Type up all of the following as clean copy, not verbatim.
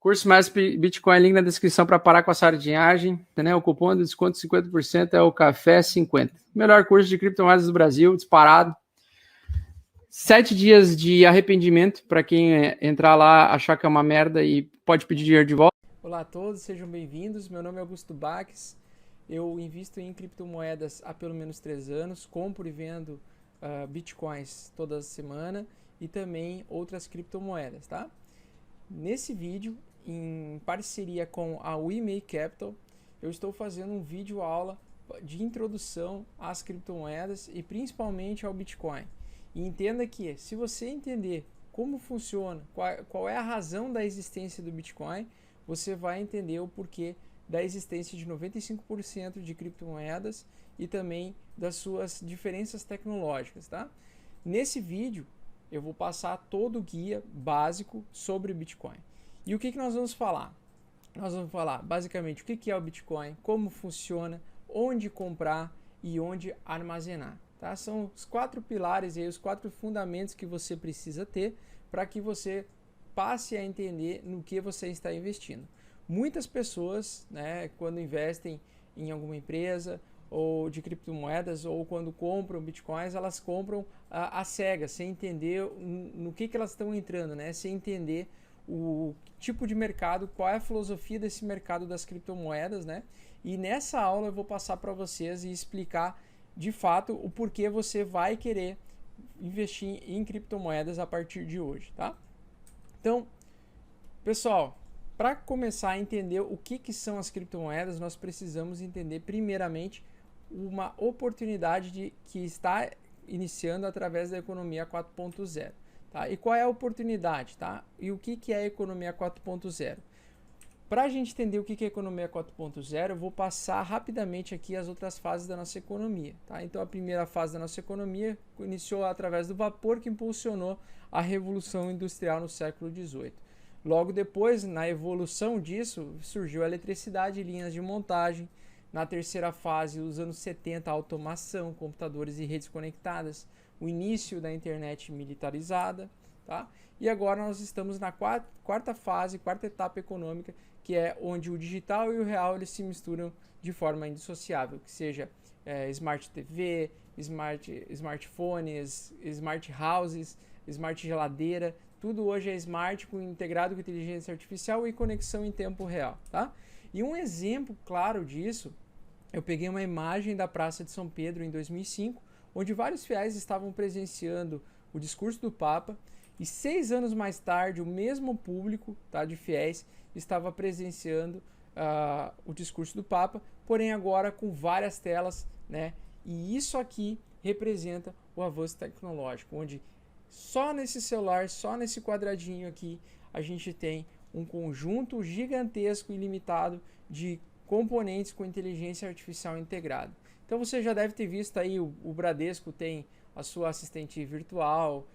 Curso mais Bitcoin, link na descrição para parar com a sardinhagem. Né? O cupom de desconto 50% é o Café 50. Melhor curso de criptomoedas do Brasil, disparado. 7 dias de arrependimento para quem entrar lá, achar que é uma merda e pode pedir dinheiro de volta. Olá a todos, sejam bem-vindos. Meu nome é Augusto Baques. Eu invisto em criptomoedas há pelo menos 3 anos, compro e vendo bitcoins toda semana e também outras criptomoedas, tá? Nesse vídeo, em parceria com a WeMake Capital, eu estou fazendo um vídeo aula de introdução às criptomoedas e principalmente ao Bitcoin. E entenda que se você entender como funciona, qual é a razão da existência do Bitcoin, você vai entender o porquê da existência de 95% de criptomoedas e também das suas diferenças tecnológicas, tá? Nesse vídeo eu vou passar todo o guia básico sobre o Bitcoin. E o que nós vamos falar? Nós vamos falar basicamente o que é o Bitcoin, como funciona, onde comprar e onde armazenar. Tá? São os 4 pilares e os 4 fundamentos que você precisa ter para que você passe a entender no que você está investindo. Muitas pessoas, né, quando investem em alguma empresa ou de criptomoedas ou quando compram bitcoins, elas compram a cegas, sem entender no que elas estão entrando, né, sem entender o tipo de mercado, qual é a filosofia desse mercado das criptomoedas, né? E nessa aula eu vou passar para vocês e explicar de fato o porquê você vai querer investir em criptomoedas a partir de hoje, tá? Então, pessoal, para começar a entender o que são as criptomoedas, nós precisamos entender primeiramente uma oportunidade que está iniciando através da economia 4.0. Tá? E qual é a oportunidade? Tá? E o que é a economia 4.0? Para a gente entender o que é a economia 4.0, eu vou passar rapidamente aqui as outras fases da nossa economia. Tá? Então, a primeira fase da nossa economia iniciou através do vapor, que impulsionou a Revolução Industrial no século XVIII. Logo depois, na evolução disso, surgiu a eletricidade e linhas de montagem. Na terceira fase, os anos 70, a automação, computadores e redes conectadas, o início da internet militarizada, tá? E agora nós estamos na quarta fase, quarta etapa econômica, que é onde o digital e o real eles se misturam de forma indissociável, que seja Smart TV, smartphones, smart houses, smart geladeira, tudo hoje é smart, integrado com inteligência artificial e conexão em tempo real, tá? E um exemplo claro disso, eu peguei uma imagem da Praça de São Pedro em 2005, onde vários fiéis estavam presenciando o discurso do Papa, e 6 anos mais tarde o mesmo público, tá, de fiéis estava presenciando o discurso do Papa, porém agora com várias telas, né? E isso aqui representa o avanço tecnológico, onde só nesse celular, só nesse quadradinho aqui, a gente tem um conjunto gigantesco e ilimitado de componentes com inteligência artificial integrada. Então você já deve ter visto aí, o Bradesco tem a sua assistente virtual,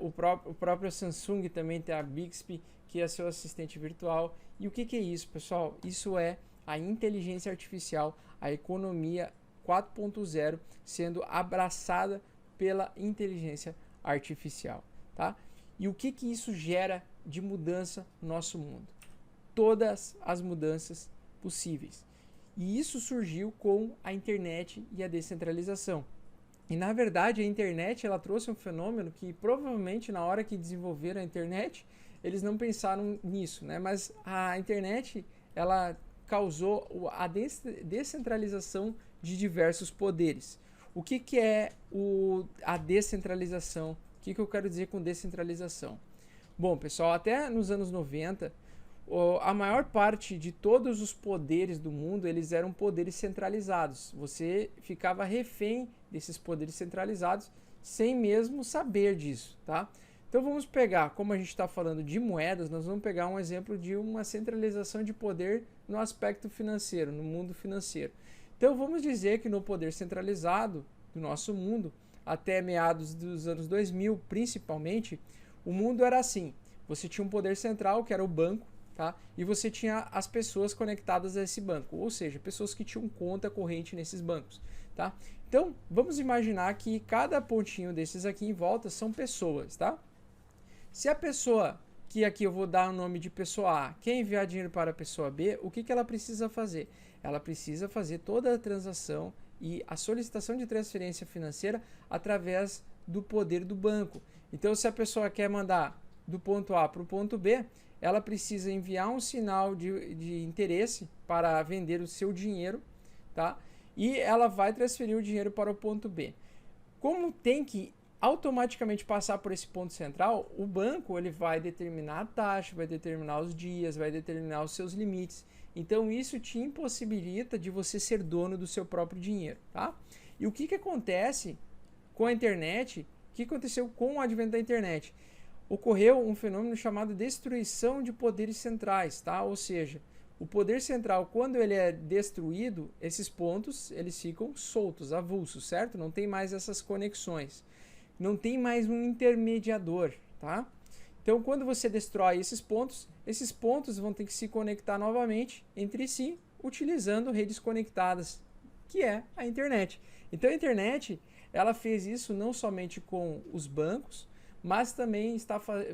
o próprio Samsung também tem a Bixby, que é a seu assistente virtual. E o que é isso, pessoal? Isso é a inteligência artificial, a economia 4.0 sendo abraçada pela inteligência artificial, tá? E o que isso gera de mudança no nosso mundo? Todas as mudanças possíveis. E isso surgiu com a internet e a descentralização. E na verdade a internet ela trouxe um fenômeno que provavelmente na hora que desenvolveram a internet eles não pensaram nisso, né? Mas a internet ela causou a descentralização de diversos poderes. O que é a descentralização? O que eu quero dizer com descentralização? Bom, pessoal, até nos anos 90, a maior parte de todos os poderes do mundo, eles eram poderes centralizados. Você ficava refém desses poderes centralizados sem mesmo saber disso, tá? Então vamos pegar, como a gente está falando de moedas, nós vamos pegar um exemplo de uma centralização de poder no aspecto financeiro, no mundo financeiro. Então vamos dizer que no poder centralizado do nosso mundo, até meados dos anos 2000 principalmente, o mundo era assim. Você tinha um poder central, que era o banco, tá? E você tinha as pessoas conectadas a esse banco, ou seja, pessoas que tinham conta corrente nesses bancos, tá? Então, vamos imaginar que cada pontinho desses aqui em volta são pessoas, tá? Se a pessoa que aqui eu vou dar o nome de pessoa A, quer enviar dinheiro para a pessoa B, o que ela precisa fazer? Ela precisa fazer toda a transação e a solicitação de transferência financeira através do poder do banco. Então, se a pessoa quer mandar do ponto A para o ponto B, ela precisa enviar um sinal de interesse para vender o seu dinheiro, tá? E ela vai transferir o dinheiro para o ponto B. Como tem que automaticamente passar por esse ponto central, o banco ele vai determinar a taxa, vai determinar os dias, vai determinar os seus limites. Então isso te impossibilita de você ser dono do seu próprio dinheiro, tá? E o que acontece com a internet? O que aconteceu com o advento da internet? Ocorreu um fenômeno chamado destruição de poderes centrais, tá? Ou seja, o poder central, quando ele é destruído, esses pontos eles ficam soltos, avulsos, certo? Não tem mais essas conexões. Não tem mais um intermediador, tá? Então, quando você destrói esses pontos vão ter que se conectar novamente entre si, utilizando redes conectadas, que é a internet. Então, a internet, ela fez isso não somente com os bancos, mas também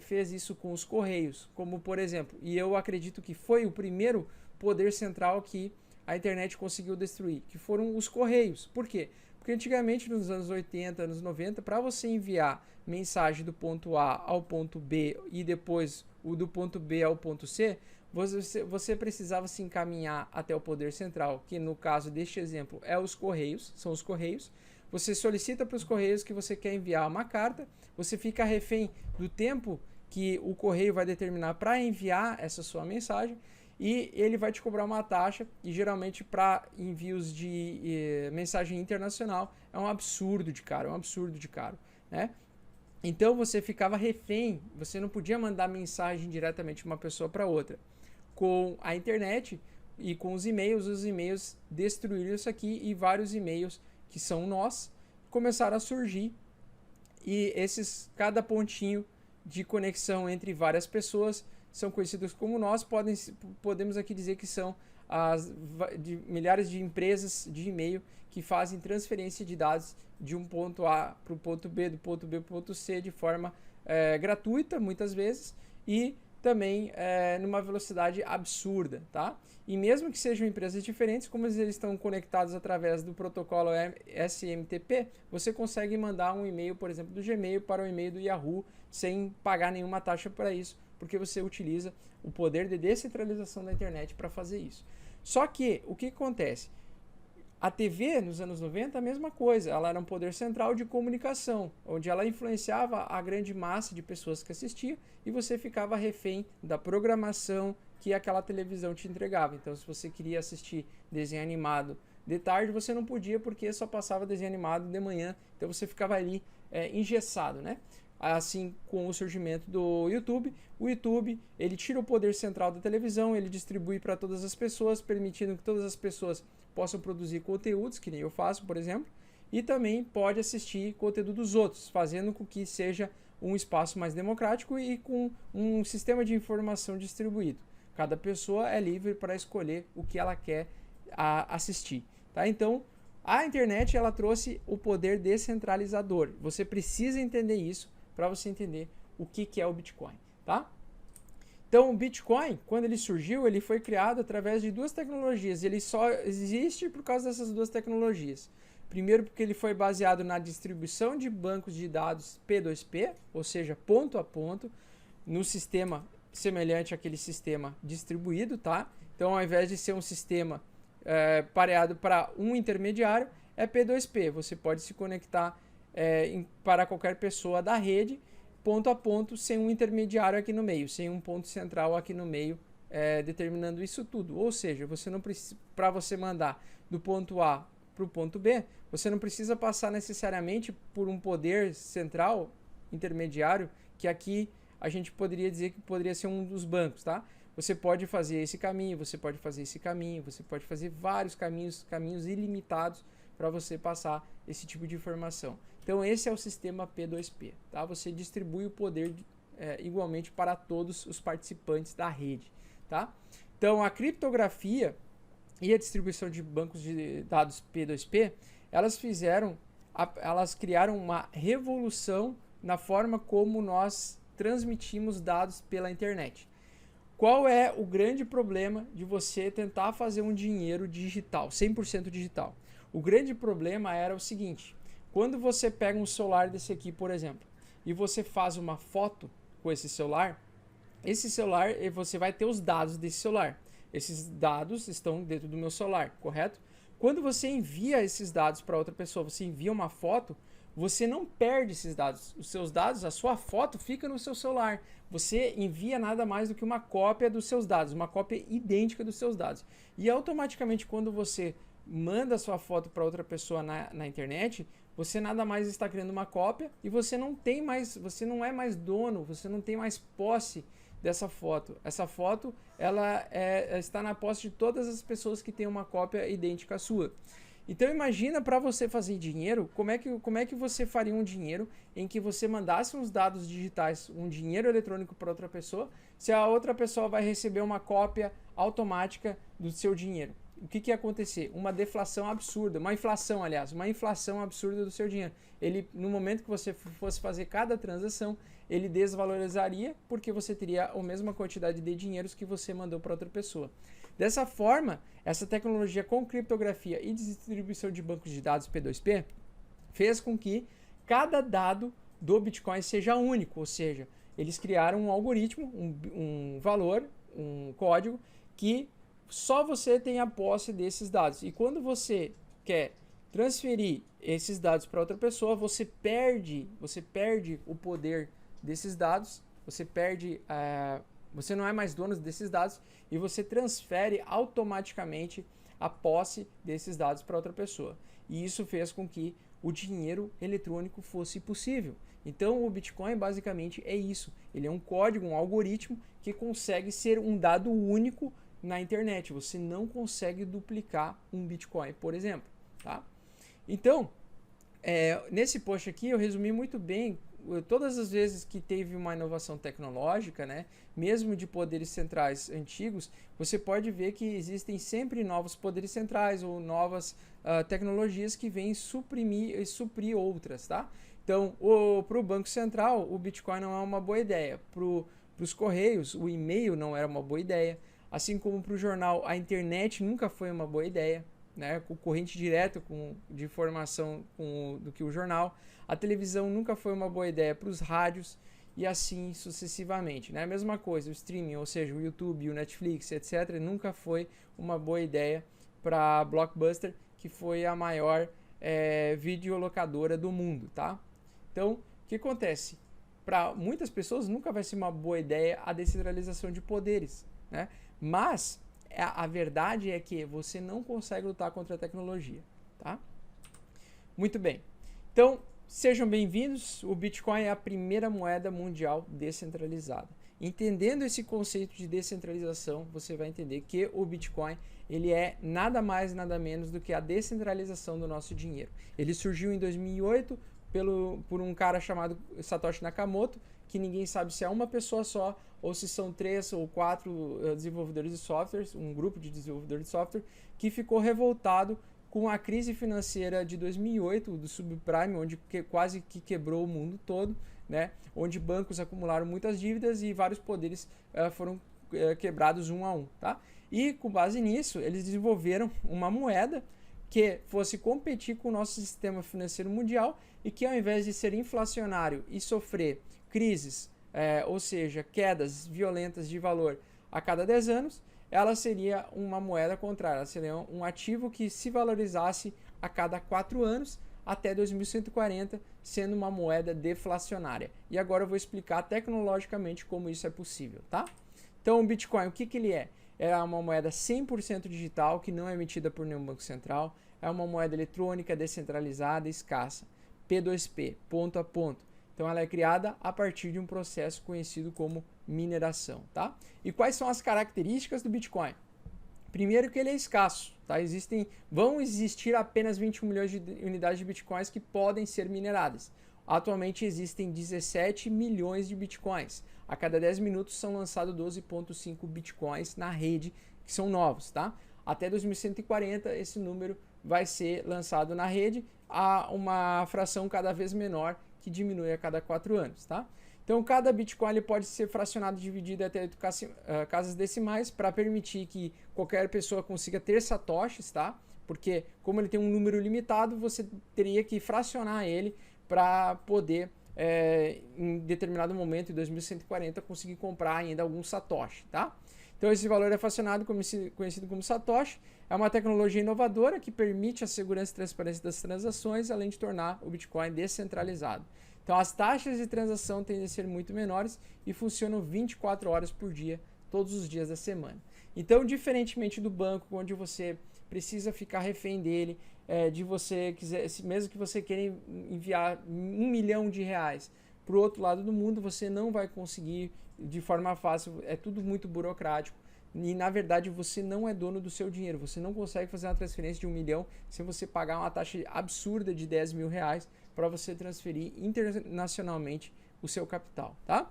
fez isso com os correios, como por exemplo, e eu acredito que foi o primeiro poder central que a internet conseguiu destruir, que foram os correios. Por quê? Porque antigamente, nos anos 80, anos 90, para você enviar mensagem do ponto A ao ponto B e depois o do ponto B ao ponto C, você precisava se encaminhar até o poder central, que no caso deste exemplo é os correios, são os correios. Você solicita para os correios que você quer enviar uma carta, você fica refém do tempo que o correio vai determinar para enviar essa sua mensagem, e ele vai te cobrar uma taxa, e geralmente para envios de mensagem internacional é um absurdo de caro, né? Então você ficava refém, você não podia mandar mensagem diretamente de uma pessoa para outra. Com a internet e com os e-mails destruíram isso aqui, e vários e-mails que são nós começaram a surgir, e cada pontinho de conexão entre várias pessoas são conhecidos como nós. Podemos aqui dizer que são milhares de empresas de e-mail que fazem transferência de dados de um ponto A para o ponto B, do ponto B para o ponto C, de forma gratuita, muitas vezes, e também numa velocidade absurda, tá? E mesmo que sejam empresas diferentes, como eles estão conectados através do protocolo SMTP, você consegue mandar um e-mail, por exemplo, do Gmail para o e-mail do Yahoo sem pagar nenhuma taxa para isso, porque você utiliza o poder de descentralização da internet para fazer isso. Só que, o que acontece? A TV, nos anos 90, a mesma coisa. Ela era um poder central de comunicação, onde ela influenciava a grande massa de pessoas que assistiam, e você ficava refém da programação que aquela televisão te entregava. Então, se você queria assistir desenho animado de tarde, você não podia, porque só passava desenho animado de manhã. Então, você ficava ali engessado, né? Assim, com o surgimento do YouTube, o YouTube ele tira o poder central da televisão, ele distribui para todas as pessoas, permitindo que todas as pessoas possam produzir conteúdos, que nem eu faço, por exemplo, e também pode assistir conteúdo dos outros, fazendo com que seja um espaço mais democrático e com um sistema de informação distribuído. Cada pessoa é livre para escolher o que ela quer assistir, tá? Então, a internet ela trouxe o poder descentralizador. Você precisa entender isso para você entender o que é o Bitcoin, tá? Então, o Bitcoin, quando ele surgiu, ele foi criado através de duas tecnologias. Ele só existe por causa dessas duas tecnologias. Primeiro, porque ele foi baseado na distribuição de bancos de dados P2P, ou seja, ponto a ponto, no sistema semelhante àquele sistema distribuído, tá? Então, ao invés de ser um sistema pareado para um intermediário, é P2P. Você pode se conectar para qualquer pessoa da rede, ponto a ponto, sem um intermediário aqui no meio, sem um ponto central aqui no meio, determinando isso tudo. Ou seja, você não precisa, para você mandar do ponto A para o ponto B, você não precisa passar necessariamente por um poder central intermediário, que aqui a gente poderia dizer que poderia ser um dos bancos, tá? Você pode fazer esse caminho, você pode fazer esse caminho, você pode fazer vários caminhos ilimitados para você passar esse tipo de informação. Então esse é o sistema P2P, tá? Você distribui o poder igualmente para todos os participantes da rede, tá? Então a criptografia e a distribuição de bancos de dados P2P, elas criaram uma revolução na forma como nós transmitimos dados pela internet. Qual é o grande problema de você tentar fazer um dinheiro digital, 100% digital? O grande problema era o seguinte: quando você pega um celular desse aqui, por exemplo, e você faz uma foto com esse celular, você vai ter os dados desse celular. Esses dados estão dentro do meu celular, correto? Quando você envia esses dados para outra pessoa, você envia uma foto, você não perde esses dados. Os seus dados, a sua foto fica no seu celular. Você envia nada mais do que uma cópia dos seus dados, uma cópia idêntica dos seus dados. E automaticamente, quando você manda a sua foto para outra pessoa na internet, você nada mais está criando uma cópia e você não é mais dono, você não tem mais posse dessa foto. Essa foto está na posse de todas as pessoas que têm uma cópia idêntica à sua. Então imagina, para você fazer dinheiro, como é que você faria um dinheiro em que você mandasse uns dados digitais, um dinheiro eletrônico para outra pessoa, se a outra pessoa vai receber uma cópia automática do seu dinheiro. O que ia acontecer? Uma deflação absurda, uma inflação absurda do seu dinheiro. No momento que você fosse fazer cada transação, ele desvalorizaria porque você teria a mesma quantidade de dinheiros que você mandou para outra pessoa. Dessa forma, essa tecnologia com criptografia e distribuição de bancos de dados P2P fez com que cada dado do Bitcoin seja único, ou seja, eles criaram um algoritmo, um valor, um código que só você tem a posse desses dados. E quando você quer transferir esses dados para outra pessoa, você perde o poder desses dados, você não é mais dono desses dados e você transfere automaticamente a posse desses dados para outra pessoa. E isso fez com que o dinheiro eletrônico fosse possível. Então o Bitcoin basicamente é isso. Ele é um código, um algoritmo que consegue ser um dado único na internet. Você não consegue duplicar um Bitcoin, por exemplo. Tá? Então, nesse post aqui eu resumi muito bem todas as vezes que teve uma inovação tecnológica, né, mesmo de poderes centrais antigos, você pode ver que existem sempre novos poderes centrais ou novas tecnologias que vêm suprir outras, tá? Então, para o Banco Central, o Bitcoin não é uma boa ideia. Para os Correios, o e-mail não era uma boa ideia. Assim como para o jornal, a internet nunca foi uma boa ideia, né? Com corrente direta de informação do que o jornal. A televisão nunca foi uma boa ideia para os rádios e assim sucessivamente, né? A mesma coisa, o streaming, ou seja, o YouTube, o Netflix, etc., nunca foi uma boa ideia para a Blockbuster, que foi a maior videolocadora do mundo, tá? Então, o que acontece? Para muitas pessoas nunca vai ser uma boa ideia a descentralização de poderes, né? Mas a verdade é que você não consegue lutar contra a tecnologia, tá? Muito bem. Então, sejam bem-vindos. O Bitcoin é a primeira moeda mundial descentralizada. Entendendo esse conceito de descentralização, você vai entender que o Bitcoin ele é nada mais, nada menos do que a descentralização do nosso dinheiro. Ele surgiu em 2008 por um cara chamado Satoshi Nakamoto, que ninguém sabe se é uma pessoa só ou se são 3 ou 4 desenvolvedores de softwares, um grupo de desenvolvedores de software, que ficou revoltado com a crise financeira de 2008, do subprime, onde quase que quebrou o mundo todo, né? Onde bancos acumularam muitas dívidas e vários poderes foram quebrados um a um. Tá? E com base nisso, eles desenvolveram uma moeda que fosse competir com o nosso sistema financeiro mundial e que, ao invés de ser inflacionário e sofrer crises, ou seja, quedas violentas de valor a cada 10 anos, ela seria uma moeda contrária, ela seria um ativo que se valorizasse a cada 4 anos até 2140, sendo uma moeda deflacionária. E agora eu vou explicar tecnologicamente como isso é possível, tá? Então o Bitcoin, o que ele é? É uma moeda 100% digital, que não é emitida por nenhum banco central, é uma moeda eletrônica descentralizada e escassa, P2P, ponto a ponto. Então ela é criada a partir de um processo conhecido como mineração, tá? E quais são as características do Bitcoin? Primeiro que ele é escasso, tá? Vão existir apenas 21 milhões de unidades de Bitcoins que podem ser mineradas. Atualmente existem 17 milhões de Bitcoins. A cada 10 minutos são lançados 12,5 Bitcoins na rede, que são novos, tá? Até 2140 esse número vai ser lançado na rede a uma fração cada vez menor, que diminui a cada 4 anos, tá? Então, cada Bitcoin ele pode ser fracionado, dividido até 8 casas decimais para permitir que qualquer pessoa consiga ter satoshis, tá? Porque como ele tem um número limitado, você teria que fracionar ele para poder, em determinado momento, em 2140, conseguir comprar ainda algum satoshi, tá? Então esse valor é fracionado, conhecido como satoshi. É uma tecnologia inovadora que permite a segurança e transparência das transações, além de tornar o Bitcoin descentralizado. Então as taxas de transação tendem a ser muito menores e funcionam 24 horas por dia, todos os dias da semana. Então, diferentemente do banco, onde você precisa ficar refém dele, de você quiser, mesmo que você queira enviar R$1 milhão para o outro lado do mundo, você não vai conseguir de forma fácil, é tudo muito burocrático. E na verdade você não é dono do seu dinheiro, você não consegue fazer uma transferência de R$1 milhão sem você pagar uma taxa absurda de R$10 mil para você transferir internacionalmente o seu capital, tá?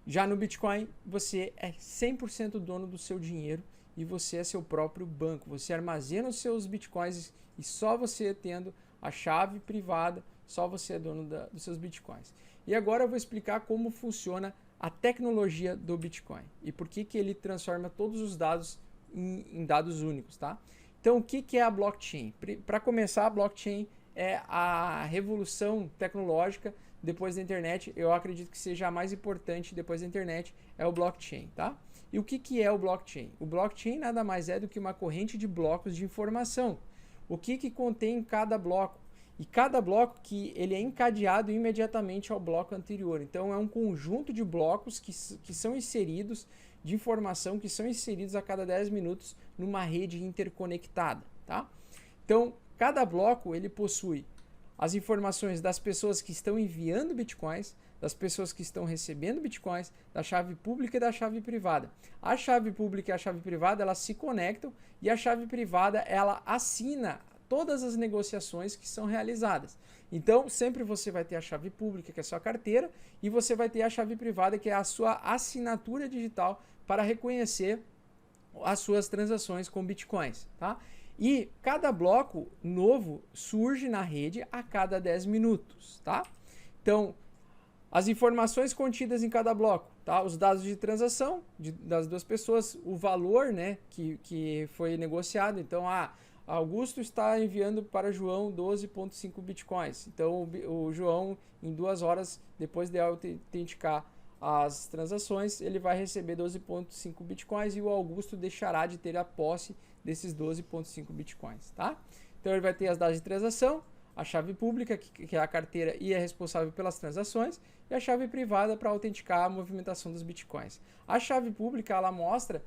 Já no Bitcoin, você é 100% dono do seu dinheiro e você é seu próprio banco. Você armazena os seus Bitcoins e só você tendo a chave privada, só você é dono dos seus Bitcoins. E agora eu vou explicar como funciona a tecnologia do Bitcoin e por que ele transforma todos os dados em dados únicos, tá? Então, o que é a blockchain? Para começar, a blockchain é a revolução tecnológica depois da internet. Eu acredito que seja a mais importante depois da internet, é o blockchain, tá? E o que é o blockchain? O blockchain nada mais é do que uma corrente de blocos de informação. O que contém cada bloco? E cada bloco que ele é encadeado imediatamente ao bloco anterior. Então é um conjunto de blocos que são inseridos, de informação, que são inseridos a cada 10 minutos numa rede interconectada, tá? Então cada bloco ele possui as informações das pessoas que estão enviando bitcoins, das pessoas que estão recebendo bitcoins, da chave pública e da chave privada. A chave pública e a chave privada elas se conectam e a chave privada ela assina todas as negociações que são realizadas. Então, sempre você vai ter a chave pública, que é a sua carteira, e você vai ter a chave privada, que é a sua assinatura digital para reconhecer as suas transações com bitcoins, tá? E cada bloco novo surge na rede a cada 10 minutos, tá? Então, as informações contidas em cada bloco, tá? Os dados de transação das duas pessoas, o valor, né, que foi negociado. Então, Augusto está enviando para João 12,5 bitcoins. Então, o João, em 2 horas, depois de autenticar as transações, ele vai receber 12,5 bitcoins e o Augusto deixará de ter a posse desses 12,5 bitcoins, tá? Então, ele vai ter as dados de transação, a chave pública, que é a carteira e é responsável pelas transações, e a chave privada para autenticar a movimentação dos bitcoins. A chave pública, ela mostra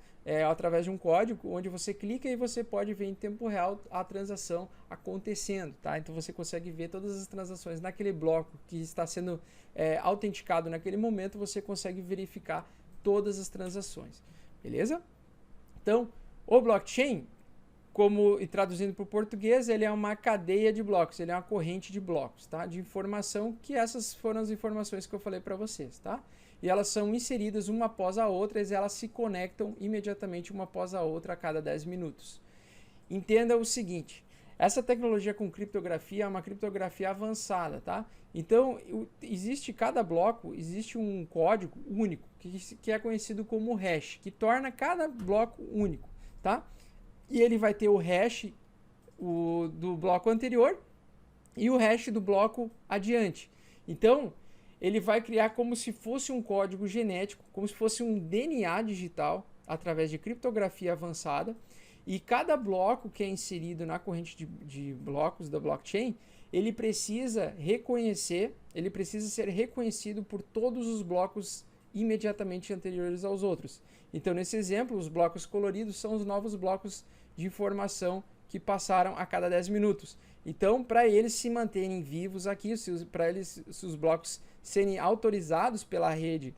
através de um código onde você clica e você pode ver em tempo real a transação acontecendo, tá? Então você consegue ver todas as transações naquele bloco que está sendo autenticado naquele momento, você consegue verificar todas as transações, beleza? Então, o blockchain, e traduzindo para o português, ele é uma cadeia de blocos, ele é uma corrente de blocos, tá? De informação, que essas foram as informações que eu falei para vocês, tá? E elas são inseridas uma após a outra e elas se conectam imediatamente uma após a outra a cada 10 minutos. Entenda o seguinte, essa tecnologia com criptografia é uma criptografia avançada, tá? Então, cada bloco, existe um código único, que é conhecido como hash, que torna cada bloco único, tá? E ele vai ter o hash do bloco anterior e o hash do bloco adiante. Então, ele vai criar como se fosse um código genético, como se fosse um DNA digital, através de criptografia avançada. E cada bloco que é inserido na corrente de blocos da blockchain, ele precisa ser reconhecido por todos os blocos imediatamente anteriores aos outros. Então, nesse exemplo, os blocos coloridos são os novos blocos de informação que passaram a cada 10 minutos. Então, para eles se manterem vivos aqui, se os blocos serem autorizados pela rede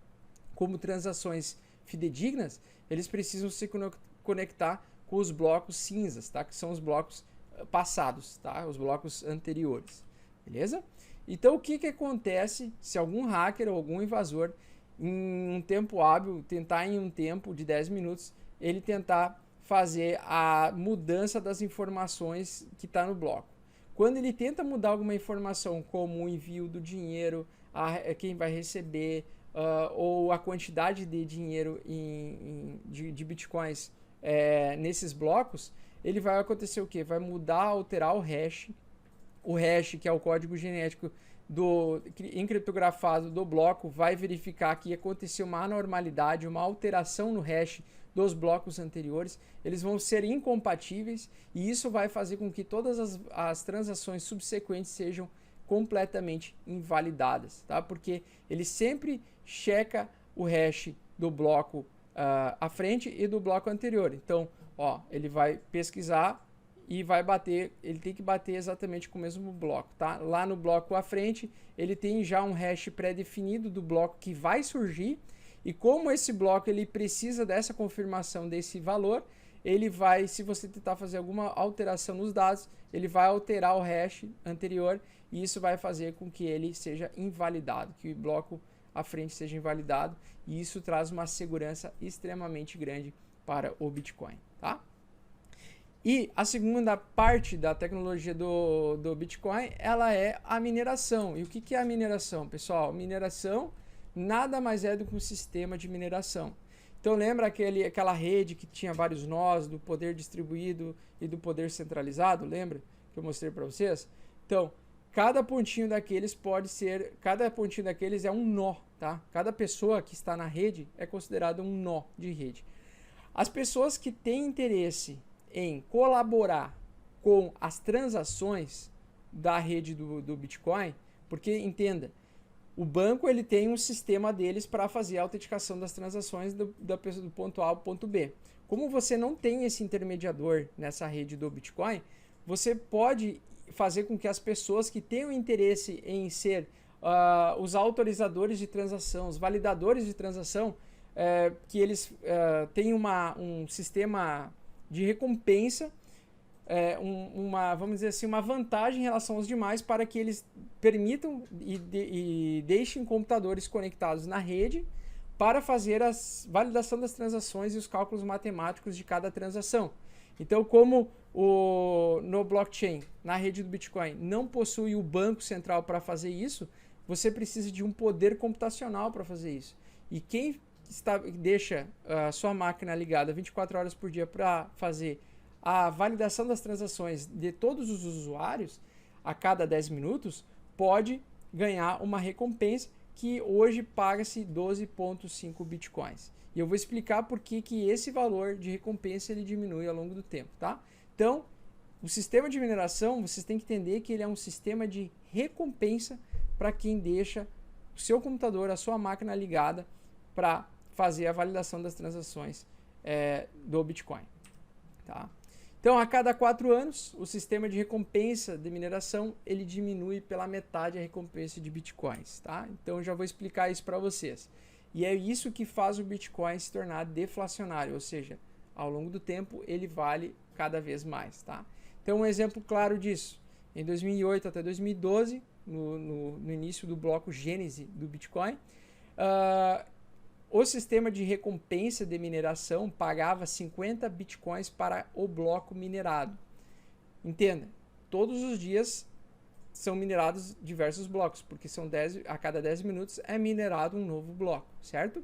como transações fidedignas, eles precisam se conectar com os blocos cinzas, tá? Que são os blocos passados, tá? Os blocos anteriores, beleza? Então, o que acontece se algum hacker ou algum invasor, em um tempo hábil, tentar em um tempo de 10 minutos, ele tentar fazer a mudança das informações que está no bloco. Quando ele tenta mudar alguma informação, como o envio do dinheiro, quem vai receber, ou a quantidade de dinheiro de bitcoins nesses blocos, ele vai acontecer o quê? Vai mudar, alterar o hash. O hash, que é o código genético encriptografado do bloco, vai verificar que aconteceu uma anormalidade, uma alteração no hash dos blocos anteriores. Eles vão ser incompatíveis e isso vai fazer com que todas as transações subsequentes sejam completamente invalidadas, tá? Porque ele sempre checa o hash do bloco à frente e do bloco anterior. Então, ele vai pesquisar e vai bater, ele tem que bater exatamente com o mesmo bloco, tá? Lá no bloco à frente, ele tem já um hash pré-definido do bloco que vai surgir, e como esse bloco ele precisa dessa confirmação desse valor, ele vai, se você tentar fazer alguma alteração nos dados, ele vai alterar o hash anterior, e isso vai fazer com que ele seja invalidado, que o bloco à frente seja invalidado, e isso traz uma segurança extremamente grande para o Bitcoin, tá? E a segunda parte da tecnologia do Bitcoin, ela é a mineração. E o que é a mineração, pessoal? Mineração nada mais é do que um sistema de mineração. Então lembra aquela rede que tinha vários nós, do poder distribuído e do poder centralizado? Lembra que eu mostrei para vocês? Então, cada pontinho daqueles é um nó, tá? Cada pessoa que está na rede é considerada um nó de rede. As pessoas que têm interesse em colaborar com as transações da rede do Bitcoin, porque entenda, o banco ele tem um sistema deles para fazer a autenticação das transações do ponto A ao ponto B. Como você não tem esse intermediador nessa rede do Bitcoin, você pode fazer com que as pessoas que tenham interesse em ser os autorizadores de transação, os validadores de transação, que eles tenham um sistema de recompensa, vamos dizer assim, uma vantagem em relação aos demais para que eles permitam e deixem computadores conectados na rede para fazer a validação das transações e os cálculos matemáticos de cada transação. Então, como no blockchain, na rede do Bitcoin, não possui o banco central para fazer isso, você precisa de um poder computacional para fazer isso. E quem deixa a sua máquina ligada 24 horas por dia para fazer a validação das transações de todos os usuários a cada 10 minutos, pode ganhar uma recompensa que hoje paga-se 12,5 bitcoins. E eu vou explicar por que esse valor de recompensa ele diminui ao longo do tempo, tá? Então, o sistema de mineração, vocês têm que entender que ele é um sistema de recompensa para quem deixa o seu computador, a sua máquina ligada para fazer a validação das transações do Bitcoin, tá? Então, a cada 4 anos, o sistema de recompensa de mineração, ele diminui pela metade a recompensa de Bitcoins, tá? Então, eu já vou explicar isso para vocês. E é isso que faz o Bitcoin se tornar deflacionário, ou seja, ao longo do tempo, ele vale cada vez mais, tá? Então, um exemplo claro disso, em 2008 até 2012, no início do bloco Gênese do Bitcoin, o sistema de recompensa de mineração pagava 50 bitcoins para o bloco minerado. Entenda, todos os dias são minerados diversos blocos, porque a cada 10 minutos é minerado um novo bloco, certo?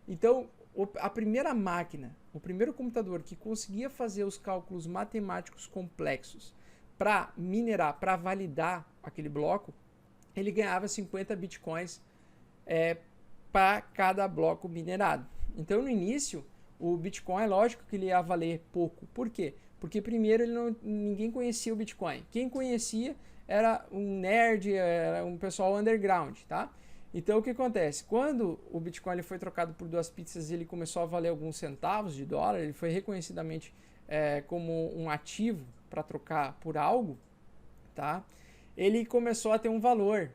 Então, a primeira máquina, o primeiro computador que conseguia fazer os cálculos matemáticos complexos para minerar, para validar aquele bloco, ele ganhava 50 bitcoins para cada bloco minerado. Então, no início, o Bitcoin, lógico que ele ia valer pouco. Por quê? Porque primeiro ninguém conhecia o Bitcoin. Quem conhecia era um nerd, era um pessoal underground, tá? Então, o que acontece? Quando o Bitcoin ele foi trocado por 2 pizzas, ele começou a valer alguns centavos de dólar, ele foi reconhecidamente como um ativo para trocar por algo, tá? Ele começou a ter um valor,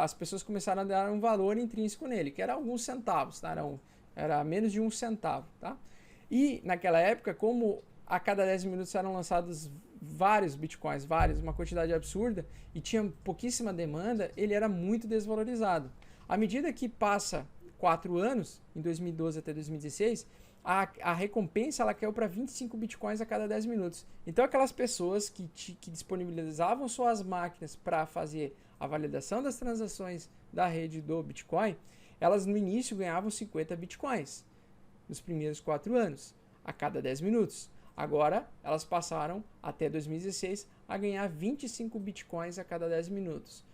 as pessoas começaram a dar um valor intrínseco nele, que era alguns centavos, tá? Era menos de 1 centavo, tá? E naquela época, como a cada 10 minutos eram lançados vários bitcoins, uma quantidade absurda, e tinha pouquíssima demanda, ele era muito desvalorizado. À medida que passa 4 anos, em 2012 até 2016, a recompensa ela caiu para 25 bitcoins a cada 10 minutos. Então aquelas pessoas que disponibilizavam suas máquinas para fazer a validação das transações da rede do Bitcoin, elas no início ganhavam 50 bitcoins nos primeiros 4 anos, a cada 10 minutos. Agora elas passaram até 2016 a ganhar 25 bitcoins a cada 10 minutos.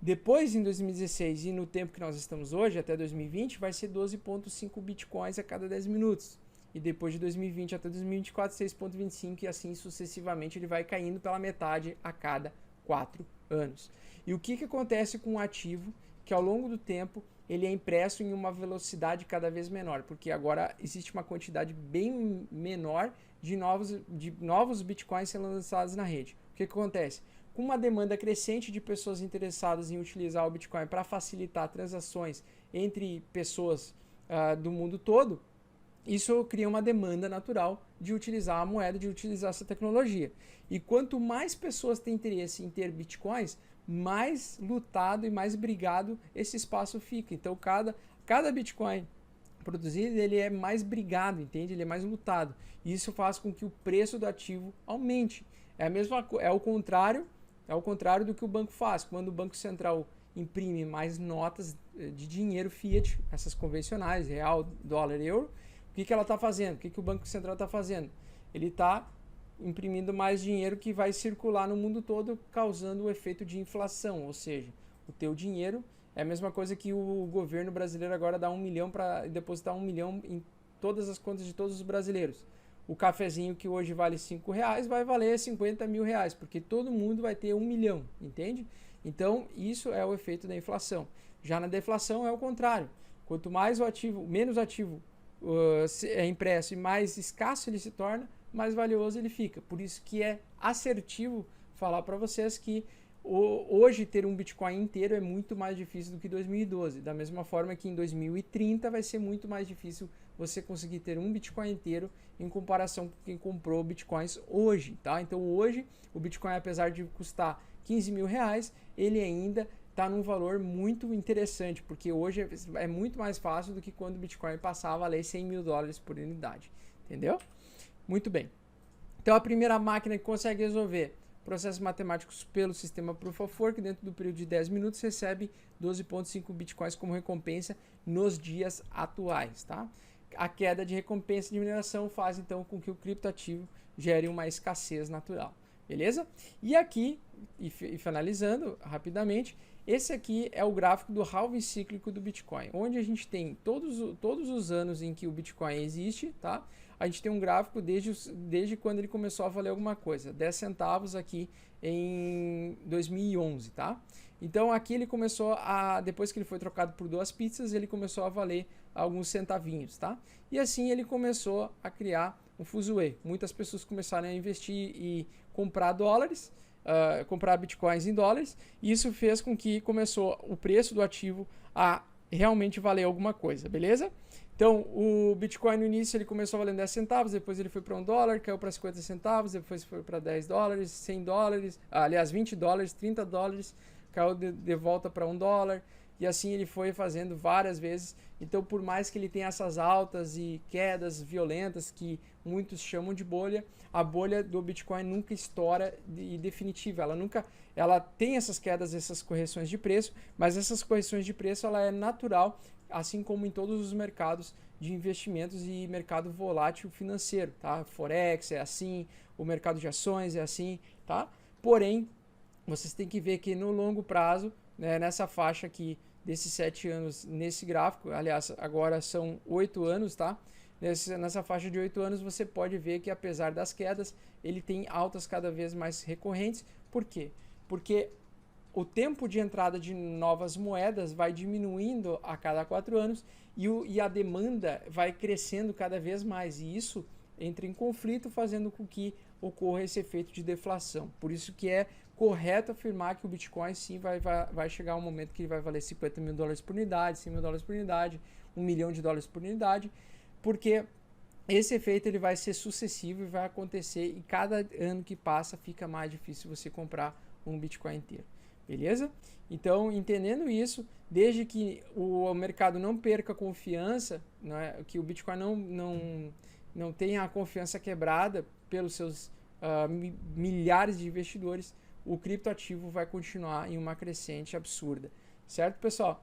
Depois, em 2016 e no tempo que nós estamos hoje, até 2020, vai ser 12,5 bitcoins a cada 10 minutos. E depois de 2020 até 2024, 6,25 e assim sucessivamente ele vai caindo pela metade a cada 4 anos. E o que acontece com o ativo que ao longo do tempo ele é impresso em uma velocidade cada vez menor, porque agora existe uma quantidade bem menor de novos bitcoins sendo lançados na rede. O que acontece? Com uma demanda crescente de pessoas interessadas em utilizar o Bitcoin para facilitar transações entre pessoas do mundo todo, isso cria uma demanda natural de utilizar a moeda, de utilizar essa tecnologia. E quanto mais pessoas têm interesse em ter Bitcoins, mais lutado e mais brigado esse espaço fica. Então, cada Bitcoin produzido, ele é mais brigado, entende? Ele é mais lutado. E isso faz com que o preço do ativo aumente. É o contrário do que o banco faz. Quando o Banco Central imprime mais notas de dinheiro fiat, essas convencionais, real, dólar, euro, o que ela está fazendo? O que o Banco Central está fazendo? Ele está imprimindo mais dinheiro que vai circular no mundo todo, causando o efeito de inflação. Ou seja, o teu dinheiro é a mesma coisa que o governo brasileiro agora dá 1 milhão para depositar 1 milhão em todas as contas de todos os brasileiros. O cafezinho que hoje vale R$5 vai valer 50 mil reais, porque todo mundo vai ter 1 milhão, entende? Então, isso é o efeito da inflação. Já na deflação é o contrário. Quanto mais menos ativo é impresso e mais escasso ele se torna, mais valioso ele fica. Por isso que é assertivo falar para vocês que hoje ter um Bitcoin inteiro é muito mais difícil do que 2012. Da mesma forma que em 2030 vai ser muito mais difícil você conseguir ter um Bitcoin inteiro em comparação com quem comprou Bitcoins hoje, tá? Então hoje o Bitcoin, apesar de custar 15 mil reais, ele ainda está num valor muito interessante, porque hoje é muito mais fácil do que quando o Bitcoin passava a valer 100 mil dólares por unidade, entendeu? Muito bem. Então a primeira máquina que consegue resolver processos matemáticos pelo sistema Proof of Work dentro do período de 10 minutos recebe 12,5 bitcoins como recompensa nos dias atuais, tá? A queda de recompensa de mineração faz então com que o criptoativo gere uma escassez natural, beleza? E aqui, e finalizando rapidamente, esse aqui é o gráfico do halving cíclico do Bitcoin, onde a gente tem todos os anos em que o Bitcoin existe, tá? A gente tem um gráfico desde quando ele começou a valer alguma coisa, 10 centavos aqui em 2011, tá? Então aqui ele começou depois que ele foi trocado por 2 pizzas, ele começou a valer alguns centavinhos, tá? E assim ele começou a criar um fuzuê. Muitas pessoas começaram a investir e comprar dólares, comprar bitcoins em dólares, e isso fez com que começou o preço do ativo a realmente valer alguma coisa, beleza? Então, o Bitcoin no início ele começou valendo 10 centavos, depois ele foi para $1, caiu para 50 centavos, depois foi para $10, 100 dólares, aliás, 20 dólares, 30 dólares, caiu de volta para $1, e assim ele foi fazendo várias vezes. Então, por mais que ele tenha essas altas e quedas violentas que muitos chamam de bolha, a bolha do Bitcoin nunca estoura e definitiva. Ela tem essas quedas, essas correções de preço, mas essas correções de preço ela é natural, assim como em todos os mercados de investimentos e mercado volátil financeiro, tá? Forex é assim, o mercado de ações é assim, tá? Porém, vocês têm que ver que no longo prazo, né, nessa faixa aqui desses 7 anos, nesse gráfico, aliás, agora são 8 anos, tá? Nessa faixa de 8 anos você pode ver que apesar das quedas, ele tem altas cada vez mais recorrentes. Por quê? Porque o tempo de entrada de novas moedas vai diminuindo a cada 4 anos e a demanda vai crescendo cada vez mais. E isso entra em conflito, fazendo com que ocorra esse efeito de deflação. Por isso que é correto afirmar que o Bitcoin sim vai chegar um momento que ele vai valer 50 mil dólares por unidade, 100 mil dólares por unidade, 1 milhão de dólares por unidade, porque esse efeito ele vai ser sucessivo e vai acontecer, e cada ano que passa fica mais difícil você comprar um Bitcoin inteiro. beleza? Então, entendendo isso, desde que o mercado não perca confiança, que o Bitcoin não tenha a confiança quebrada pelos seus milhares de investidores, o criptoativo vai continuar em uma crescente absurda. Certo, pessoal?